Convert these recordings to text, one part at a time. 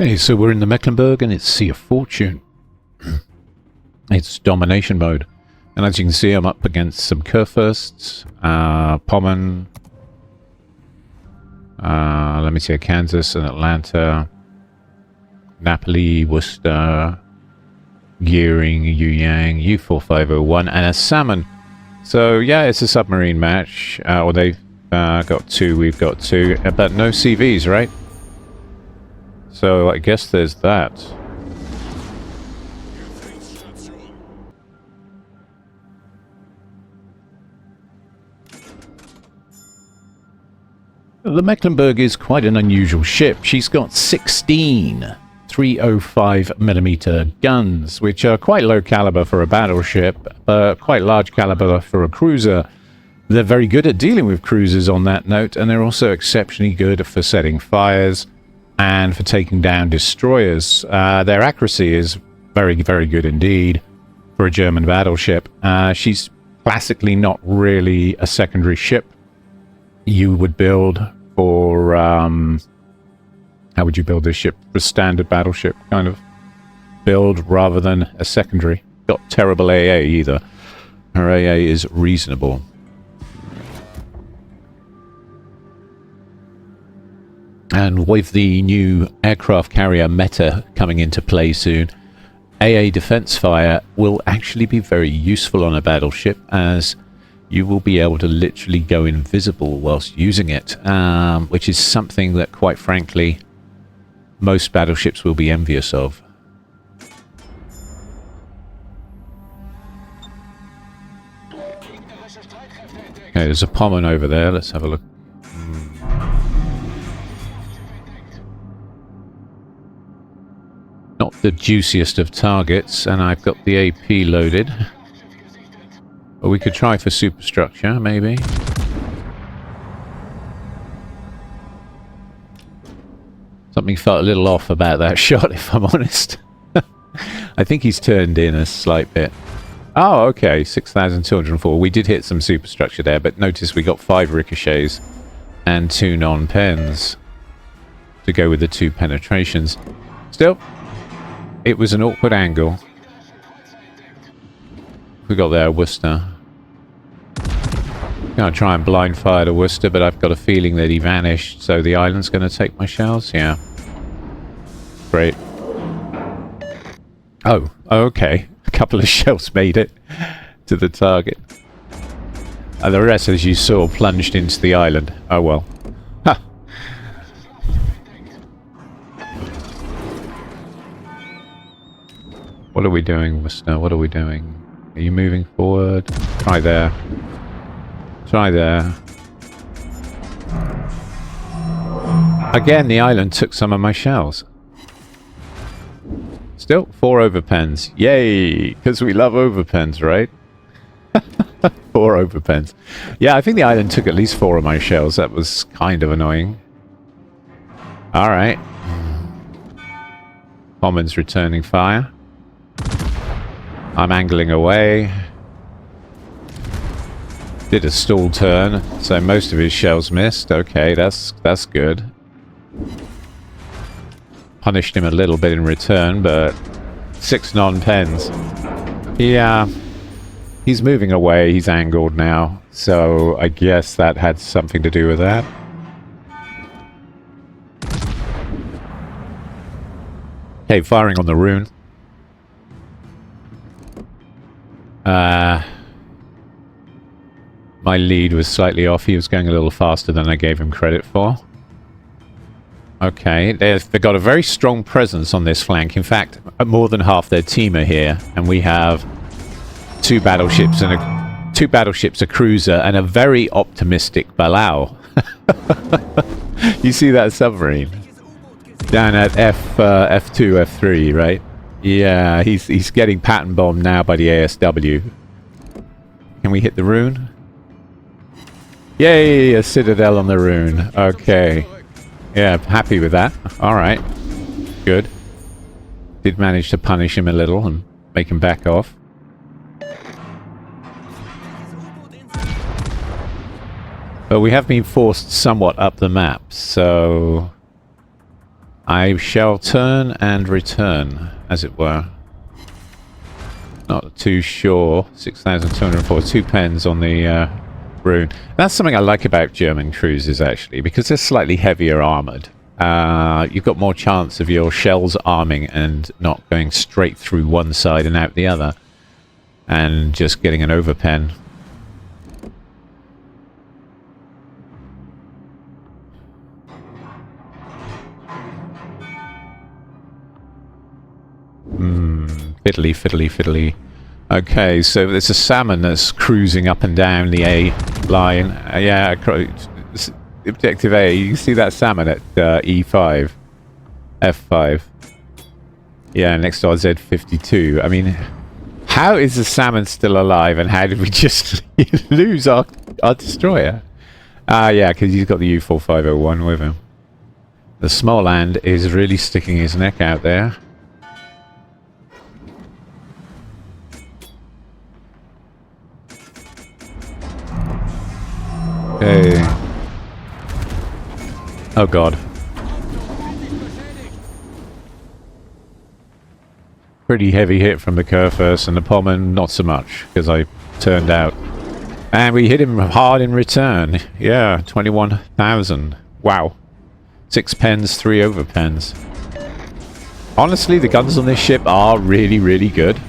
Okay, so we're in the Mecklenburg and it's Sea of Fortune. It's domination mode. And as you can see, I'm up against some Kurfürsts, Pommern, let me see, Kansas and Atlanta, Napoli, Worcester, Gearing, Yuyang, U4501, and a Salmon. So yeah, it's a submarine match. Or they've got two, we've got two, but no CVs, right? So I guess there's that. The Mecklenburg is quite an unusual ship. She's got 16 305mm guns, which are quite low caliber for a battleship, but quite large caliber for a cruiser. They're very good at dealing with cruisers on that note, and they're also exceptionally good for setting fires and for taking down destroyers. Their accuracy is very, very good indeed for a German battleship. She's classically not really a secondary ship you would build for, how would you build this ship? For a standard battleship kind of build rather than a secondary. Got terrible AA either. Her AA is reasonable. And with the new aircraft carrier meta coming into play soon, AA defense fire will actually be very useful on a battleship, as you will be able to literally go invisible whilst using it, which is something that, quite frankly, most battleships will be envious of. Okay, there's a Pommern over there. Let's have a look. Not the juiciest of targets, and I've got the AP loaded. But we could try for superstructure, maybe. Something felt a little off about that shot, if I'm honest. I think he's turned in a slight bit. Oh, okay, 6,204. We did hit some superstructure there, but notice we got 5 ricochets and 2 non-pens to go with the 2 penetrations. Still, it was an awkward angle. We got there, Worcester. I'm going to try and blind fire to Worcester, but I've got a feeling that he vanished, so the island's going to take my shells? Yeah. Great. Oh, okay. A couple of shells made it to the target. And the rest, as you saw, plunged into the island. Oh well. Ha! What are we doing, Worcester? What are we doing? Are you moving forward? Try there. Try there. Again, the island took some of my shells. Still, 4 overpens. Yay! Because we love overpens, right? 4 overpens. Yeah, I think the island took at least 4 of my shells. That was kind of annoying. Alright. Pommern's returning fire. I'm angling away. Did a stall turn, so most of his shells missed. Okay, that's good. Punished him a little bit in return, but 6 non-pens. Yeah, he's moving away. He's angled now, so I guess that had something to do with that. Okay, firing on the rune. My lead was slightly off. He was going a little faster than I gave him credit for. Okay, they've got a very strong presence on this flank. In fact, more than half their team are here, and we have 2 battleships and a cruiser, and a very optimistic Balau. You see that submarine down at F2, F3, right? Yeah, he's getting pattern bombed now by the ASW. Can we hit the rune? Yay, a citadel on the rune. Okay. Yeah, happy with that. Alright. Good. Did manage to punish him a little and make him back off. But we have been forced somewhat up the map, so I shall turn and return, as it were. Not too sure. 6,204. 2 pens on the rune. That's something I like about German cruisers, actually, because they're slightly heavier armoured. You've got more chance of your shells arming and not going straight through one side and out the other. And just getting an overpen. Fiddly, fiddly, fiddly. Okay, so there's a salmon that's cruising up and down the A line. Yeah, objective A. You see that salmon at E5, F5. Yeah, next to our Z52. I mean, how is the salmon still alive, and how did we just lose our destroyer? Yeah, because he's got the U4501 with him. The small land is really sticking his neck out there. Okay. Oh god. Pretty heavy hit from the Kurfürst, and the Pommern not so much, because I turned out. And we hit him hard in return. Yeah, 21,000. Wow. 6 pens, 3 overpens. Honestly, the guns on this ship are really, really good.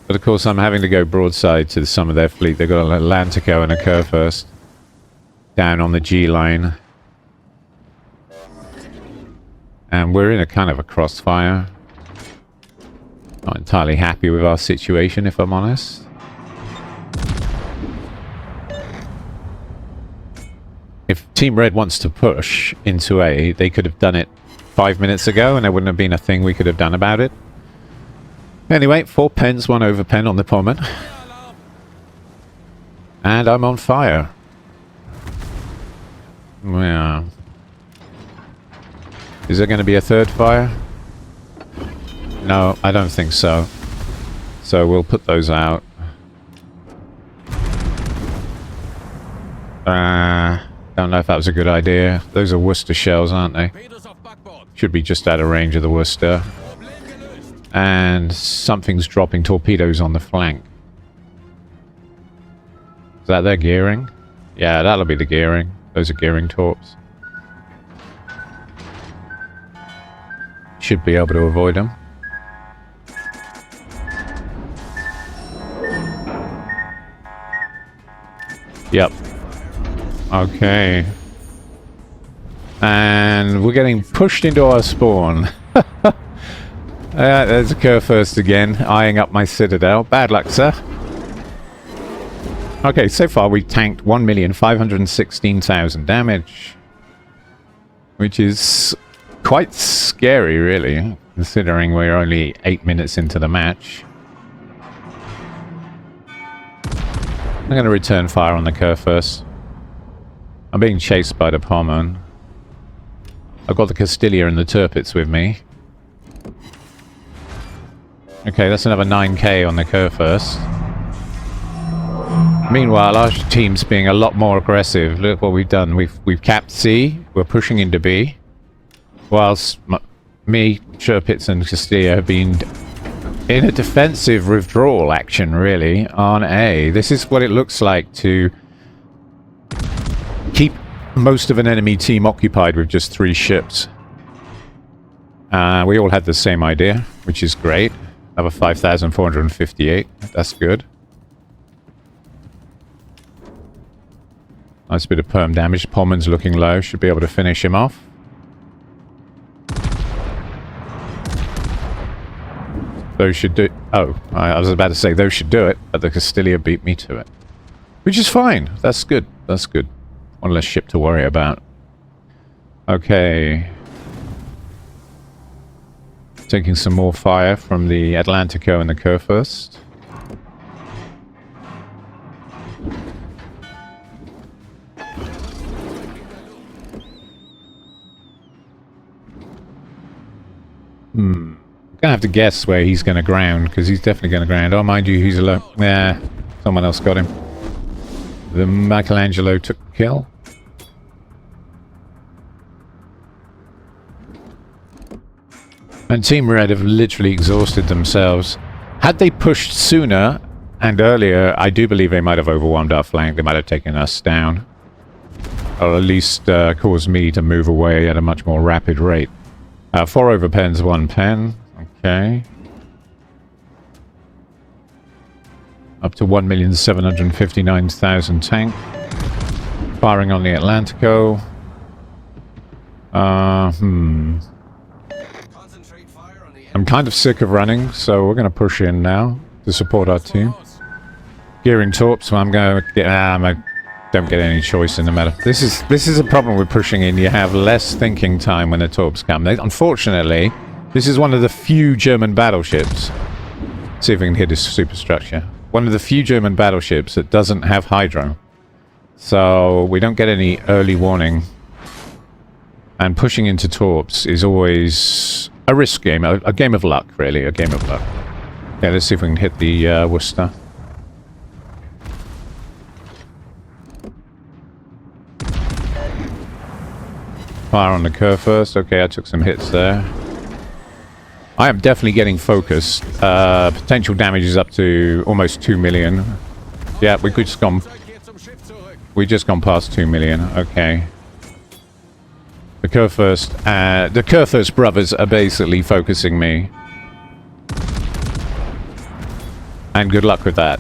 But of course, I'm having to go broadside to some of their fleet. They've got an Atlantico and a Kurfürst down on the G line. And we're in a kind of a crossfire. Not entirely happy with our situation, if I'm honest. If Team Red wants to push into A, they could have done it 5 minutes ago, and there wouldn't have been a thing we could have done about it. Anyway, 4 pens, 1 overpen on the Pommern. And I'm on fire. Yeah. Is there going to be a third fire? No, I don't think so. So we'll put those out. Don't know if that was a good idea. Those are Worcester shells, aren't they? Should be just out of range of the Worcester. And something's dropping torpedoes on the flank. Is that their gearing? Yeah, that'll be the gearing. Those are gearing torps. Should be able to avoid them. Yep. Okay. And we're getting pushed into our spawn. There's a Kurfürst again, eyeing up my citadel. Bad luck, sir. Okay, so far we've tanked 1,516,000 damage. Which is quite scary, really, considering we're only 8 minutes into the match. I'm going to return fire on the Kurfürst. I'm being chased by the Pommern. I've got the Castilla and the Tirpitz with me. Okay, that's another 9k on the Kurfürst. Meanwhile, our team's being a lot more aggressive. Look what we've done. We've capped C. We're pushing into B. Whilst me, Tirpitz and Castilla have been in a defensive withdrawal action, really, on A. This is what it looks like to keep most of an enemy team occupied with just 3 ships. We all had the same idea, which is great. Another 5,458. That's good. Nice bit of perm damage. Pommern's looking low. Should be able to finish him off. Those should do... Oh, I was about to say those should do it, but the Castilla beat me to it. Which is fine. That's good. That's good. One less ship to worry about. Okay. Taking some more fire from the Atlantico and the Kurfürst. I'm gonna have to guess where he's gonna ground, because he's definitely gonna ground. Oh, mind you, he's alone. Yeah, someone else got him. The Michelangelo took the kill. And Team Red have literally exhausted themselves. Had they pushed sooner and earlier, I do believe they might have overwhelmed our flank. They might have taken us down. Or at least caused me to move away at a much more rapid rate. 4 over pens, 1 pen. Okay. Up to 1,759,000 tank. Firing on the Atlantico. I'm kind of sick of running, so we're going to push in now to support our team. Gearing torps, so I'm going to get... I don't get any choice in the matter. This is a problem with pushing in. You have less thinking time when the torps come. Unfortunately, this is one of the few German battleships. Let's see if we can hit this superstructure. One of the few German battleships that doesn't have hydro. So we don't get any early warning. And pushing into torps is always a risk game. A game of luck, really. A game of luck. Yeah, let's see if we can hit the Worcester. Fire on the curve first. Okay, I took some hits there. I am definitely getting focused. Potential damage is up to almost 2 million. Yeah, we just gone past 2 million. Okay. The Kurfürst brothers are basically focusing me. And good luck with that.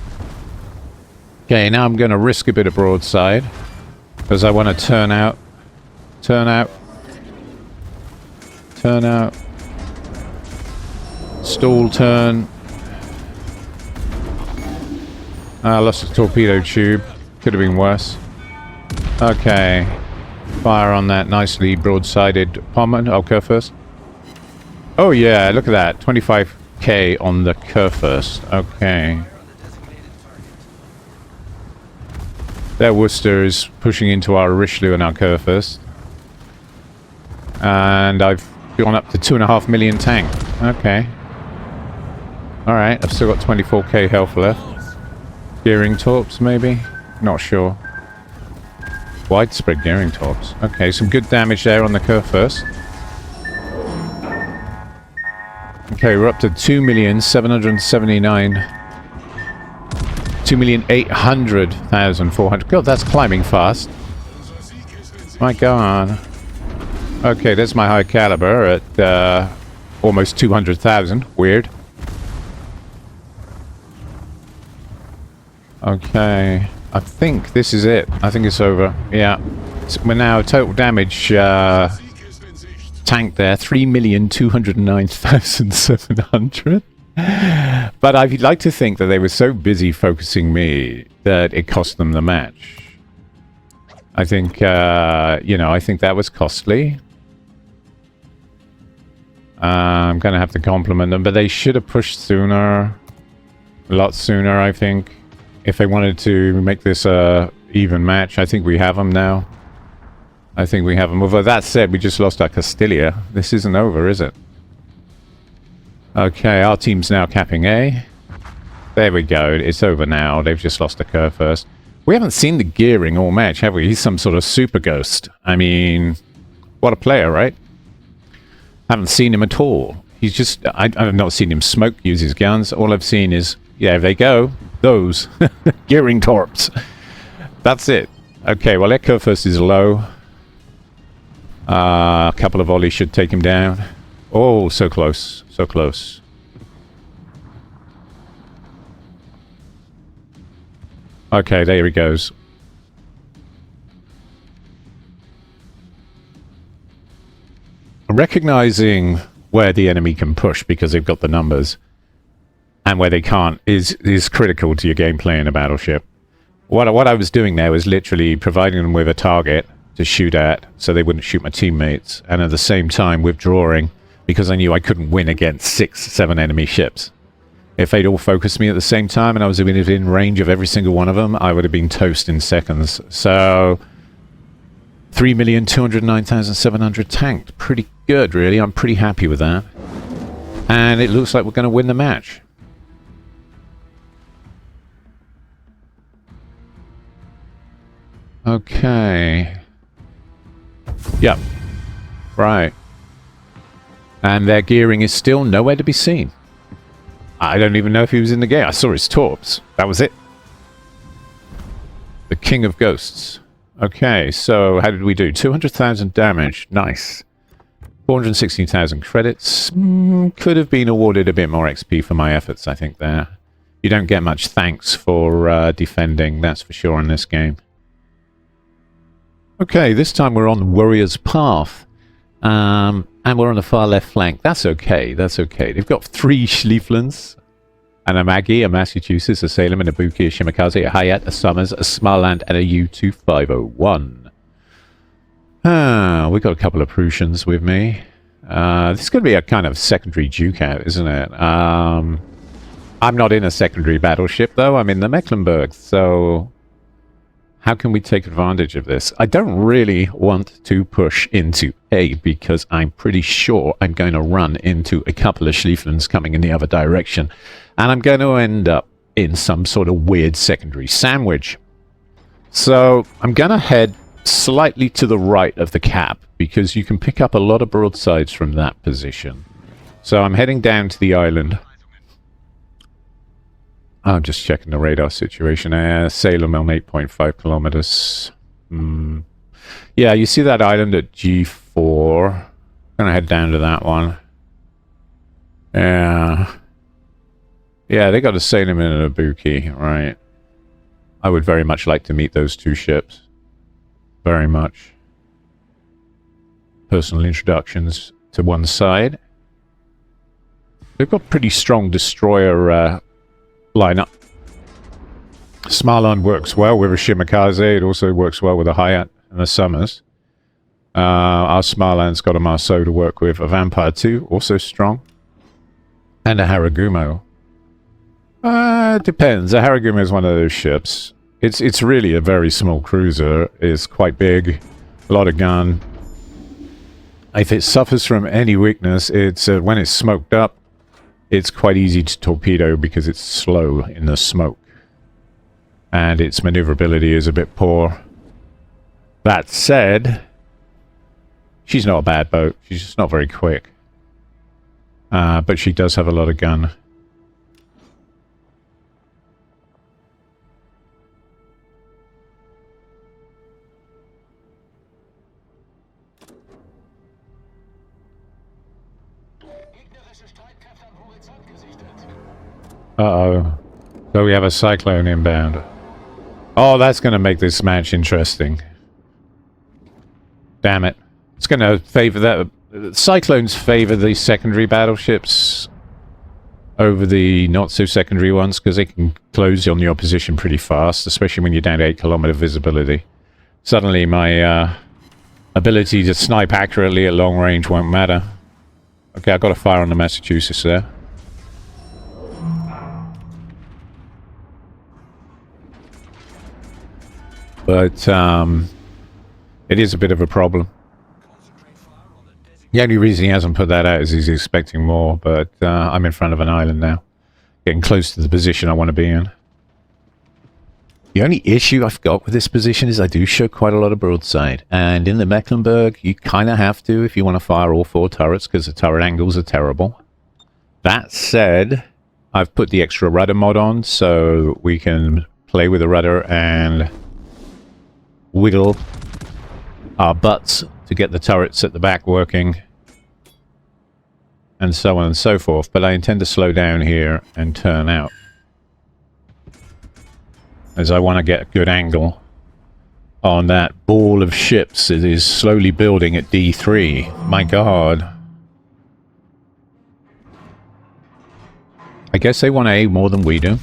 Okay, now I'm going to risk a bit of broadside. Because I want to turn out. Turn out. Turn out. Stall turn. I lost a torpedo tube. Could have been worse. Okay. Fire on that nicely broadsided Pommern. Oh, Kurfürst. Oh yeah, look at that. 25k on the Kurfürst. Okay. Their Worcester is pushing into our Richelieu and our Kurfürst. And I've gone up to 2.5 million tank. Okay. Alright, I've still got 24k health left. Gearing torps, maybe? Not sure. Widespread gearing torps. Okay, some good damage there on the Kurfürst. Okay, we're up to 2,779,000. 2,800,400. God, that's climbing fast. My God. Okay, there's my high caliber at almost 200,000. Weird. Okay. I think this is it. I think it's over. Yeah. So we're now total damage tank there. 3,209,700. But I'd like to think that they were so busy focusing me that it cost them the match. I think, you know, I think that was costly. I'm going to have to compliment them, but they should have pushed sooner. A lot sooner, I think. If they wanted to make this a even match, I think we have them now. I think we have them. Although that said, we just lost our Castilla. This isn't over, is it? Okay, our team's now capping A. There we go. It's over now. They've just lost a Kurfürst. We haven't seen the gearing all match, have we? He's some sort of super ghost. I mean, what a player, right? Haven't seen him at all. He's just... I've not seen him smoke, use his guns. All I've seen is... Yeah, there they go. Those. Gearing torps. That's it. Okay, well, their Kurfürst is low. A couple of volleys should take him down. Oh, so close. So close. Okay, there he goes. Recognizing where the enemy can push because they've got the numbers and where they can't is critical to your gameplay in a battleship. What I was doing there was literally providing them with a target to shoot at so they wouldn't shoot my teammates, and at the same time withdrawing because I knew I couldn't win against 6-7 enemy ships. If they'd all focused me at the same time and I was within range of every single one of them, I would have been toast in seconds. So 3,209,700 tanked. Pretty good, really. I'm pretty happy with that. And it looks like we're going to win the match. Okay. Yep. Right. And their gearing is still nowhere to be seen. I don't even know if he was in the game. I saw his torps. That was it. The King of Ghosts. Okay, so how did we do? 200,000 damage. Nice. 416,000 credits. Could have been awarded a bit more XP for my efforts, I think, there. You don't get much thanks for defending, that's for sure, in this game. Okay, this time we're on Warrior's Path. And we're on the far left flank. That's okay, that's okay. They've got 3 Schliefflins, and a Maggie, a Massachusetts, a Salem, and a Buki, a Shimakaze, a Hayat, a Summers, a Smarland, and a U-2501. We got a couple of Prussians with me. This is going to be a kind of secondary Duke out, isn't it? I'm not in a secondary battleship, though. I'm in the Mecklenburg, so how can we take advantage of this? I don't really want to push into A, because I'm pretty sure I'm going to run into a couple of Schliefflins coming in the other direction, and I'm going to end up in some sort of weird secondary sandwich. So I'm going to head slightly to the right of the cap, because you can pick up a lot of broadsides from that position. So I'm heading down to the island. I'm just checking the radar situation. Salem on 8.5 kilometers. Yeah, you see that island at G4. I'm gonna head down to that one. Yeah, they got a Salem and a Buki, right? I would very much like to meet those 2 ships. Very much. Personal introductions to one side. They've got pretty strong destroyer lineup. Smarland works well with a Shimakaze. It also works well with a Hayat and a Summers. Our Smarland's got a Marceau to work with. A Vampire 2, also strong. And a Haragumo. Depends. A Haragumo is one of those ships. It's really a very small cruiser. It's quite big. A lot of gun. If it suffers from any weakness, it's when it's smoked up, it's quite easy to torpedo because it's slow in the smoke. And its maneuverability is a bit poor. That said, she's not a bad boat. She's just not very quick. But she does have a lot of gun. Uh-oh. So we have a Cyclone inbound. Oh, that's going to make this match interesting. Damn it. It's going to favor that. Cyclones favor the secondary battleships over the not-so-secondary ones, because they can close on your position pretty fast, especially when you're down to 8-kilometer visibility. Suddenly my ability to snipe accurately at long range won't matter. Okay, I got a fire on the Massachusetts there. But it is a bit of a problem. The only reason he hasn't put that out is he's expecting more, but I'm in front of an island now. Getting close to the position I want to be in. The only issue I've got with this position is I do show quite a lot of broadside. And in the Mecklenburg, you kind of have to if you want to fire all 4 turrets, because the turret angles are terrible. That said, I've put the extra rudder mod on, so we can play with the rudder and wiggle our butts to get the turrets at the back working, and so on and so forth. But I intend to slow down here and turn out, as I want to get a good angle on that ball of ships that is slowly building at D3. My god. I guess they want A more than we do.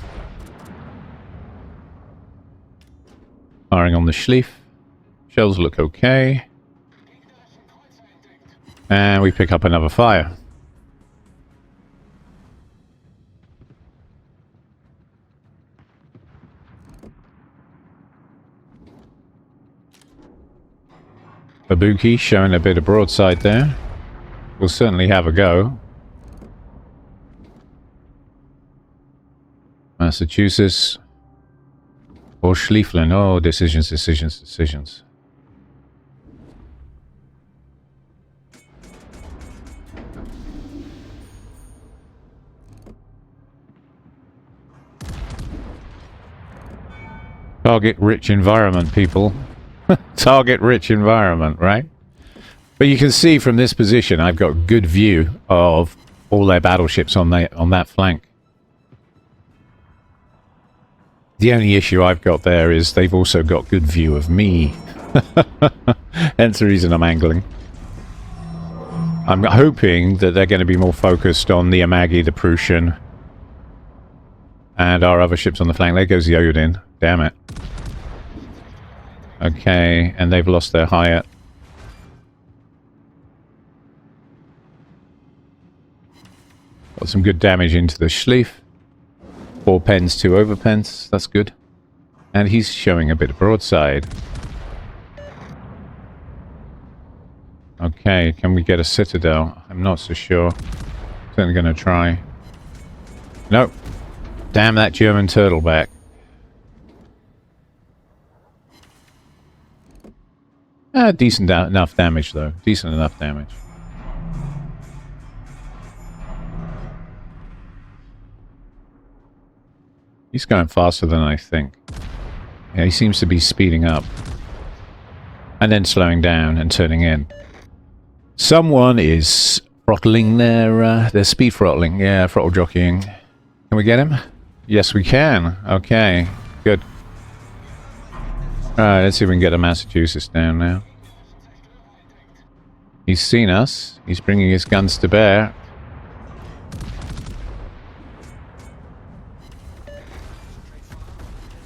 Firing on the Schlief. Shells look okay. And we pick up another fire. Ibuki showing a bit of broadside there. We'll certainly have a go. Massachusetts. Or Schlieflin. Oh, decisions, decisions, decisions. Target-rich environment, people. Target-rich environment, right? But you can see from this position, I've got good view of all their battleships on that flank. The only issue I've got there is they've also got good view of me. Hence the reason I'm angling. I'm hoping that they're going to be more focused on the Amagi, the Prussian, and our other ships on the flank. There goes the Odin. Damn it. Okay, and they've lost their Hyatt. Got some good damage into the Schlief. 4 pens, 2 overpens. That's good. And he's showing a bit of broadside. Okay, can we get a citadel? I'm not so sure. Certainly going to try. Nope. Damn that German turtleback. Decent enough damage, though. Decent enough damage. He's going faster than I think. Yeah, he seems to be speeding up. And then slowing down and turning in. Someone is throttling their speed throttling. Yeah, throttle jockeying. Can we get him? Yes, we can. Okay, good. Alright, let's see if we can get the Massachusetts down now. He's seen us. He's bringing his guns to bear.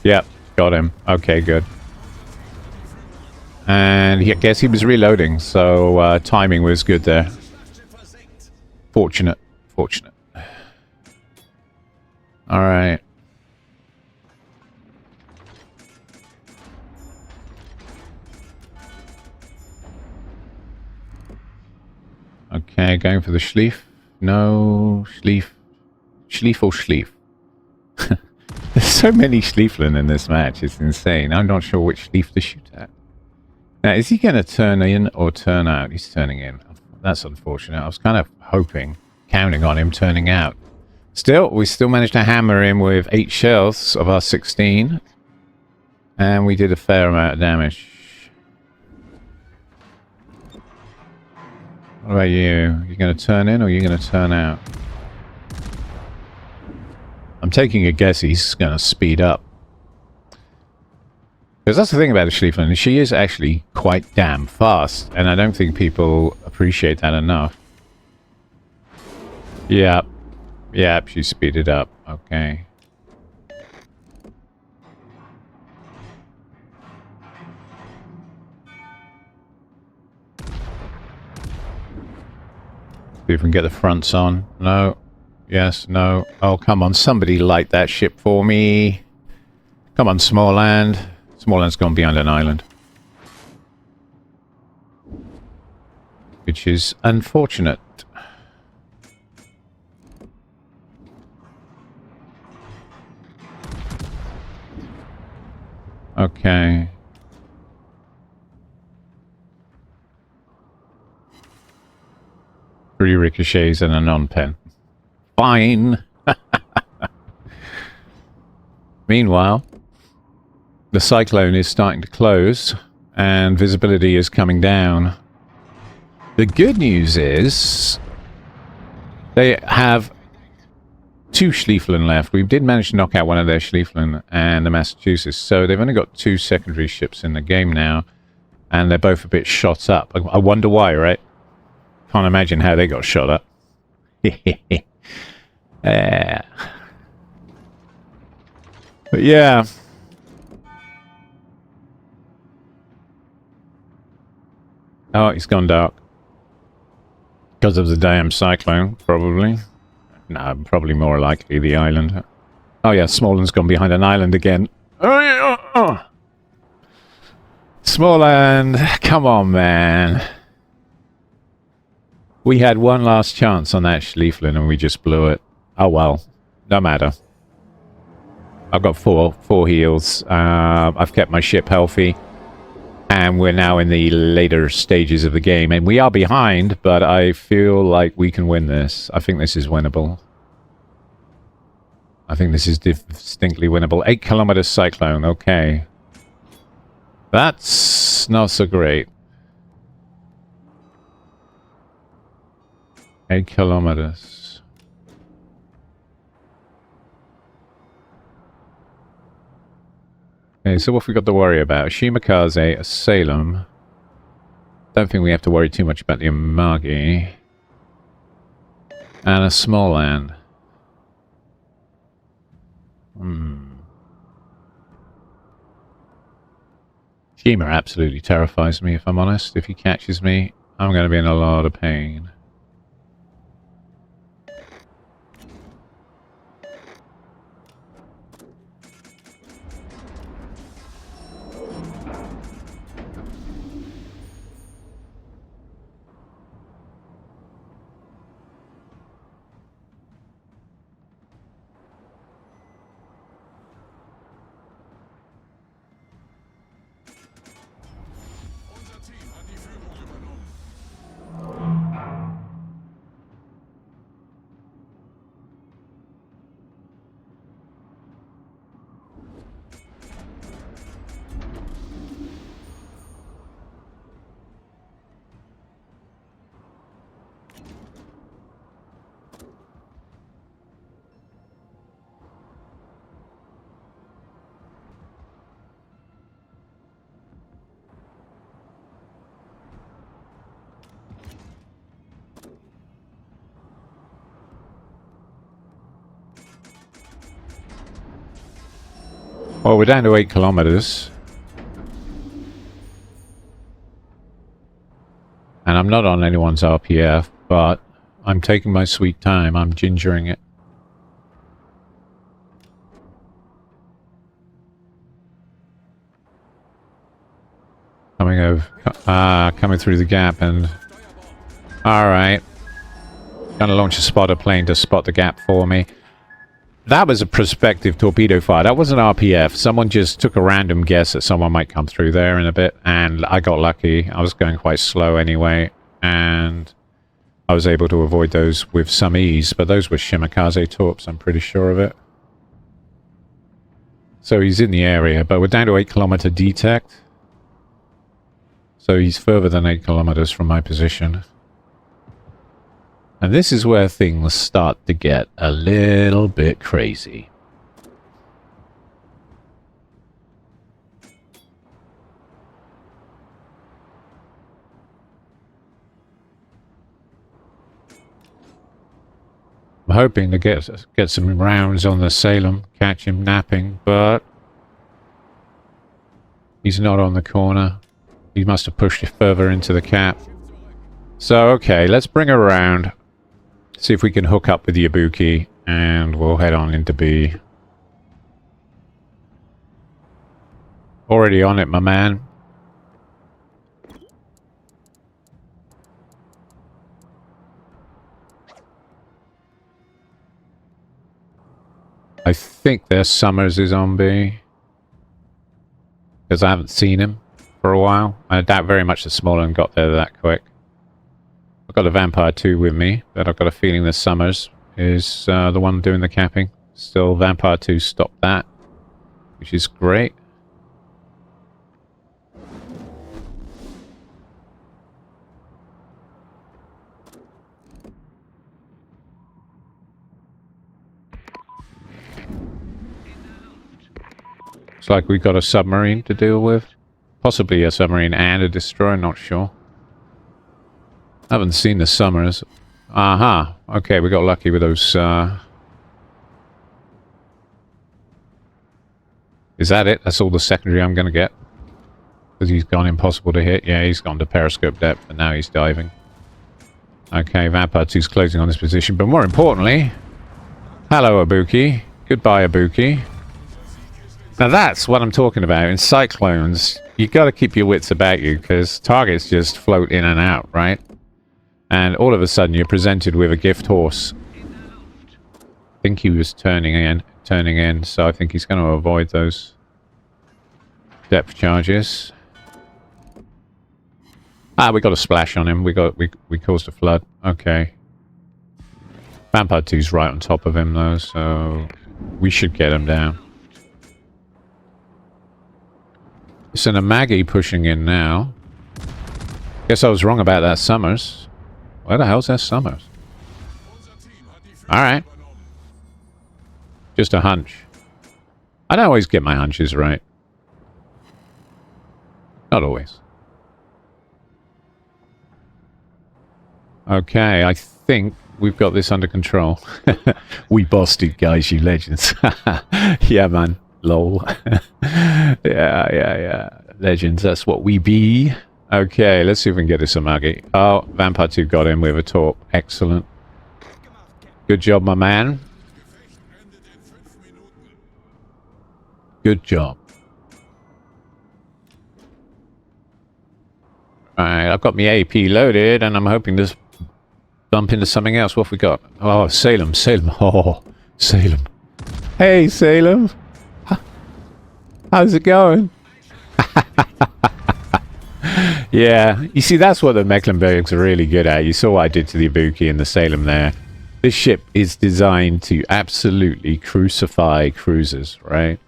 Yep, got him. Okay, good. And I guess he was reloading, so timing was good there. Fortunate. Fortunate. Alright. Okay, going for the Schlief. No, Schlief. Schlief or Schlief? There's so many Schlieflin in this match, it's insane. I'm not sure which Schlief to shoot at. Now, is he going to turn in or turn out? He's turning in. That's unfortunate. I was kind of hoping, counting on him turning out. Still, we still managed to hammer him with 8 shells of our 16. And we did a fair amount of damage. What about you? You going to turn in or are you going to turn out? I'm taking a guess he's going to speed up. Because that's the thing about a Schlieflin. She is actually quite damn fast. And I don't think people appreciate that enough. Yep. Yep, she speeded up. Okay. See if we can get the fronts on. No. Yes, no. Oh, come on. Somebody light that ship for me. Come on, Smallland. Smallland's gone behind an island. Which is unfortunate. Okay. 3 ricochets and a non-pen. Fine. Meanwhile, the cyclone is starting to close and visibility is coming down. The good news is they have 2 Schlieflin left. We did manage to knock out one of their Schlieflin and the Massachusetts, so they've only got 2 secondary ships in the game now, and they're both a bit shot up. I wonder why, right? Can't imagine how they got shot up. But yeah. Oh, it's gone dark. Because of the damn cyclone, probably. No, probably more likely the island. Oh yeah, Smallland's gone behind an island again. Oh yeah. Smallland, come on, man. We had one last chance on that Schlieflin and we just blew it. Oh well, no matter. I've got four heals. I've kept my ship healthy. And we're now in the later stages of the game. And we are behind, but I feel like we can win this. I think this is winnable. I think this is distinctly winnable. 8 kilometers cyclone. Okay. That's not so great. 8 kilometers. Okay, so what have we got to worry about? Shimakaze, Salem. Don't think we have to worry too much about the Amagi. And a small land. Shima absolutely terrifies me, if I'm honest. If he catches me, I'm going to be in a lot of pain. Well, we're down to 8 kilometers. And I'm not on anyone's RPF, but I'm taking my sweet time. I'm gingering it. Coming through the gap and... Alright. Gonna launch a spotter plane to spot the gap for me. That was a prospective torpedo fire. That wasn't RPF. Someone just took a random guess that someone might come through there in a bit, and I got lucky. I was going quite slow anyway, and I was able to avoid those with some ease, but those were Shimakaze torps, I'm pretty sure of it. So he's in the area, but we're down to 8 kilometer detect. So he's further than 8 kilometers from my position. And this is where things start to get a little bit crazy. I'm hoping to get some rounds on the Salem, catch him napping, but he's not on the corner. He must have pushed it further into the cap. So, okay, let's bring her around. See if we can hook up with the Ibuki, and we'll head on into B. Already on it, my man. I think their Summers is on B. Because I haven't seen him for a while. I doubt very much that Smallland got there that quick. I've got a Vampire 2 with me, but I've got a feeling that Summers is the one doing the capping. Still, Vampire 2 stopped that, which is great. Looks like we've got a submarine to deal with. Possibly a submarine and a destroyer, not sure. I haven't seen the Summers. Aha. Okay, we got lucky with those... Is that it? That's all the secondary I'm going to get? Because he's gone impossible to hit. Yeah, he's gone to periscope depth, and now he's diving. Okay, Vampire 2's closing on this position. But more importantly... Hello, Ibuki. Goodbye, Ibuki. Now that's what I'm talking about. In cyclones, you got to keep your wits about you, because targets just float in and out, right? And all of a sudden, you're presented with a gift horse. I think he was turning in. turning in, so I think he's going to avoid those depth charges. Ah, we got a splash on him. We caused a flood. Okay. Vampire 2's right on top of him, though, so we should get him down. It's an Amagi pushing in now. Guess I was wrong about that Summers. Where the hell's that Summers? Alright. Just a hunch. I don't always get my hunches right. Not always. Okay, I think we've got this under control. We bossed it, guys, you legends. Yeah, man. Lol. Yeah. Legends, that's what we be. Okay, let's see if we can get this Amagi. Oh, Vampire 2 got him with a torp. Excellent. Good job, my man. Good job. Alright, I've got my AP loaded, and I'm hoping to bump into something else. What have we got? Oh, Salem. Oh, Salem. Hey, Salem. How's it going? Yeah, you see, that's what the Mecklenburgs are really good at. You saw what I did to the Ibuki and the Salem there. This ship is designed to absolutely crucify cruisers, right?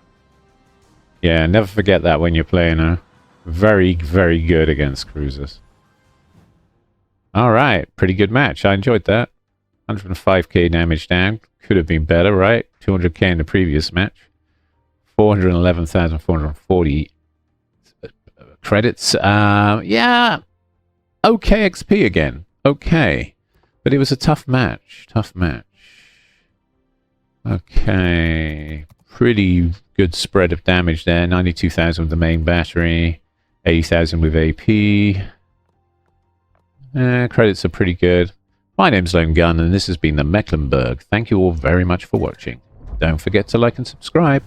Yeah, never forget that when you're playing her. Very, very good against cruisers. Alright, pretty good match. I enjoyed that. 105k damage down. Could have been better, right? 200k in the previous match. 411,440 credits. Yeah. Okay XP again. Okay. But it was a tough match. Okay. Pretty good spread of damage there. 92,000 with the main battery. 80,000 with AP. Credits are pretty good. My name's Lone Gun, and this has been the Mecklenburg. Thank you all very much for watching. Don't forget to like and subscribe.